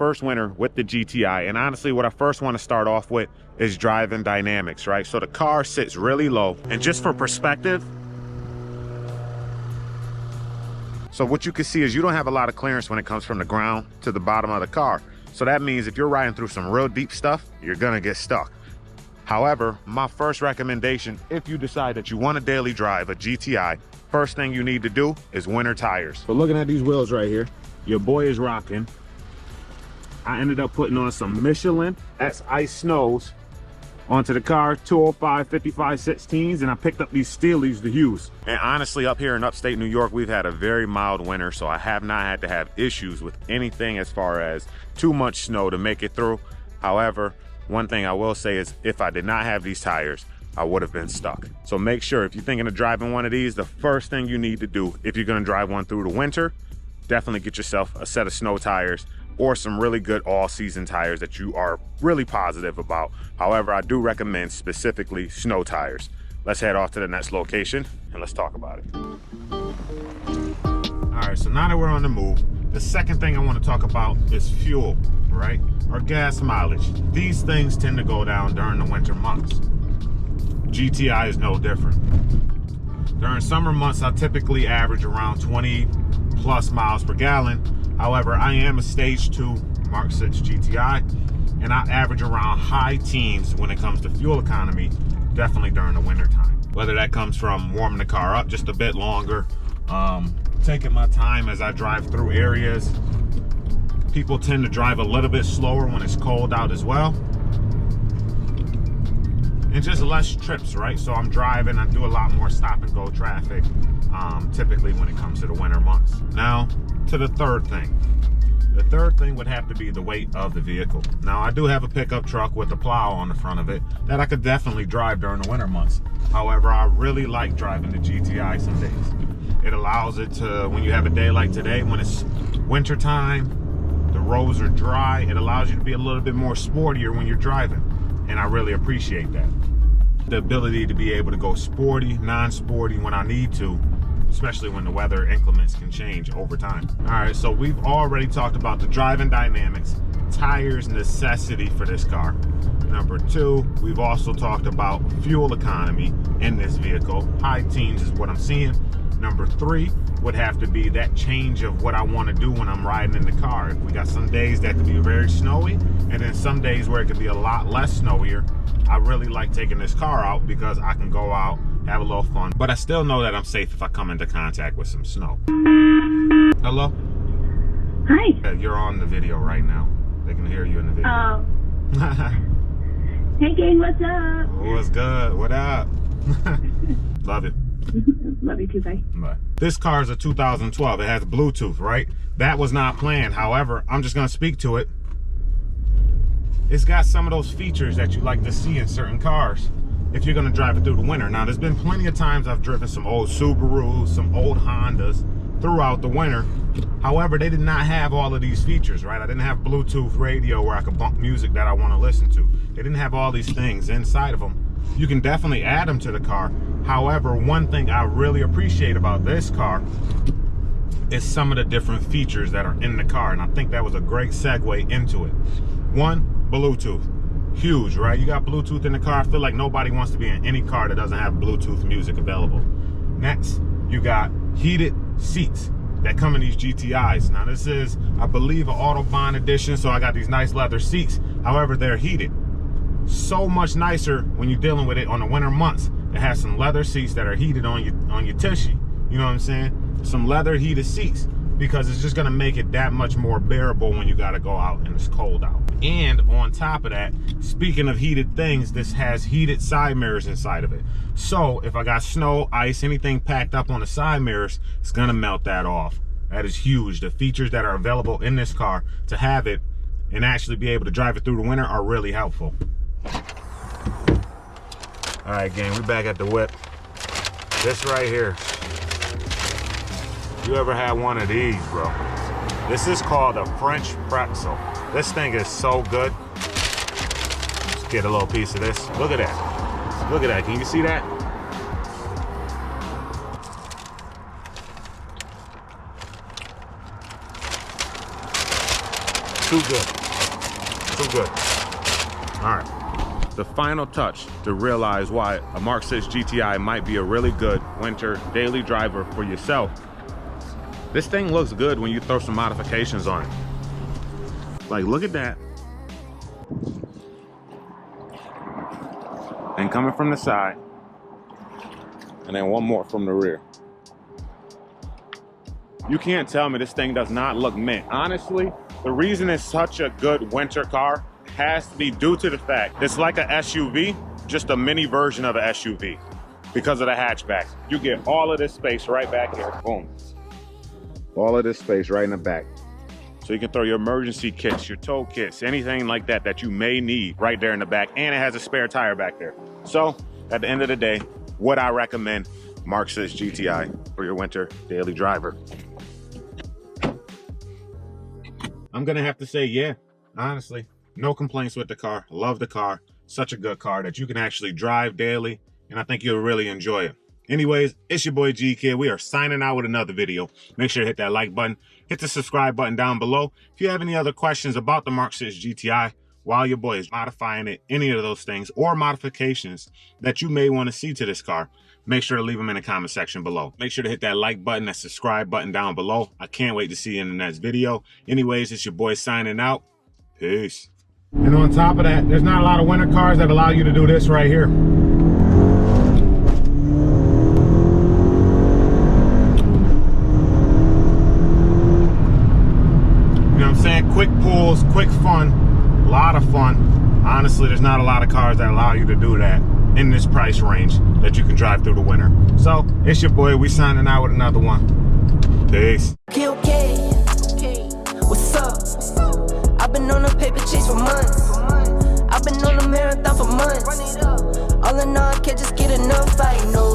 first winter with the GTI, and honestly what I first want to start off with is driving dynamics, right? So the car sits really low, and just for perspective, so what you can see is you don't have a lot of clearance when it comes from the ground to the bottom of the car. So that means if you're riding through some real deep stuff, you're gonna get stuck. However, my first recommendation, if you decide that you want to daily drive a GTI, first thing you need to do is winter tires. So looking at these wheels right here, your boy is rocking. I ended up putting on some Michelin X Ice Snows onto the car, 205 55 16s, and I picked up these Steelies to use. And honestly, up here in upstate New York, we've had a very mild winter, so I have not had to have issues with anything as far as too much snow to make it through. However, one thing I will say is if I did not have these tires, I would have been stuck. So make sure if you're thinking of driving one of these, the first thing you need to do if you're gonna drive one through the winter, definitely get yourself a set of snow tires or some really good all-season tires that you are really positive about. However, I do recommend specifically snow tires. Let's head off to the next location and let's talk about it. All right, so now that we're on the move, the second thing I want to talk about is fuel, right? Or gas mileage. These things tend to go down during the winter months. GTI is no different. During summer months, I typically average around 20 plus miles per gallon. However, I am a stage 2 Mark 6 GTI, and I average around high teens when it comes to fuel economy, definitely during the winter time. Whether that comes from warming the car up just a bit longer, taking my time as I drive through areas. People tend to drive a little bit slower when it's cold out as well. And just less trips, right? So I'm driving, I do a lot more stop and go traffic, typically when it comes to the winter months. Now, to the third thing. The third thing would have to be the weight of the vehicle. Now, I do have a pickup truck with a plow on the front of it that I could definitely drive during the winter months. However, I really like driving the GTI some days. It allows it to, when you have a day like today, when it's winter time, the roads are dry, it allows you to be a little bit more sportier when you're driving. And I really appreciate that. The ability to be able to go sporty, non-sporty when I need to, especially when the weather increments can change over time. All right, so we've already talked about the driving dynamics, tires necessity for this car. Number 2, we've also talked about fuel economy in this vehicle. High teens is what I'm seeing. Number 3 would have to be that change of what I want to do when I'm riding in the car. If we got some days that could be very snowy, and then some days where it could be a lot less snowier, I really like taking this car out because I can go out, have a little fun, but I still know that I'm safe if I come into contact with some snow. Hello? Hi. Yeah, you're on the video right now. They can hear you in the video. Oh. Hey gang, what's up? What's good? What up? Love it. Love you too, bye. Bye. This car is a 2012. It has Bluetooth, right? That was not planned. However, I'm just going to speak to it. It's got some of those features that you like to see in certain cars if you're going to drive it through the winter. Now, there's been plenty of times I've driven some old Subarus, some old Hondas throughout the winter. However, they did not have all of these features, right? I didn't have Bluetooth radio where I could bump music that I want to listen to. They didn't have all these things inside of them. You can definitely add them to the car. However, one thing I really appreciate about this car is some of the different features that are in the car, and I think that was a great segue into it. One, Bluetooth. Huge, right? You got Bluetooth in the car. I feel like nobody wants to be in any car that doesn't have Bluetooth music available. Next, you got heated seats that come in these GTIs. Now, this is, I believe, an Autobahn edition, so I got these nice leather seats. However, they're heated. So much nicer when you're dealing with it on the winter months. It has some leather seats that are heated on your tushy. You know what I'm saying? Some leather heated seats, because it's just gonna make it that much more bearable when you gotta go out and it's cold out. And on top of that, speaking of heated things, this has heated side mirrors inside of it. So if I got snow, ice, anything packed up on the side mirrors, it's gonna melt that off. That is huge. The features that are available in this car to have it and actually be able to drive it through the winter are really helpful. All right, gang, we're back at the whip. This right here. You ever had one of these, bro? This is called a French pretzel. This thing is so good. Let's get a little piece of this. Look at that. Look at that. Can you see that? Too good. Too good. All right. The final touch to realize why a Mark 6 GTI might be a really good winter daily driver for yourself. This thing looks good when you throw some modifications on it. Like, look at that. And coming from the side. And then one more from the rear. You can't tell me this thing does not look mint. Honestly, the reason it's such a good winter car has to be due to the fact it's like an SUV, just a mini version of an SUV because of the hatchback. You get all of this space right back here. Boom. All of this space right in the back. So you can throw your emergency kits, your tow kits, anything like that that you may need right there in the back. And it has a spare tire back there. So at the end of the day, would I recommend Mark 6 GTI for your winter daily driver? I'm gonna have to say yeah, honestly. No complaints with the car. Love the car. Such a good car that you can actually drive daily, and I think you'll really enjoy it. Anyways, it's your boy G Kid. We are signing out with another video. Make sure to hit that like button. Hit the subscribe button down below. If you have any other questions about the Mark 6 GTI while your boy is modifying it, any of those things, or modifications that you may want to see to this car, make sure to leave them in the comment section below. Make sure to hit that like button, that subscribe button down below. I can't wait to see you in the next video. Anyways, it's your boy signing out. Peace. And on top of that, there's not a lot of winter cars that allow you to do this right here. You know what I'm saying? Quick pulls, quick fun, a lot of fun. Honestly, there's not a lot of cars that allow you to do that in this price range that you can drive through the winter. So, it's your boy. We signing out with another one. Peace. Okay. What's up? I've been on a paper chase for months. I've been on a marathon for months. All in all, I can't just get enough, I know.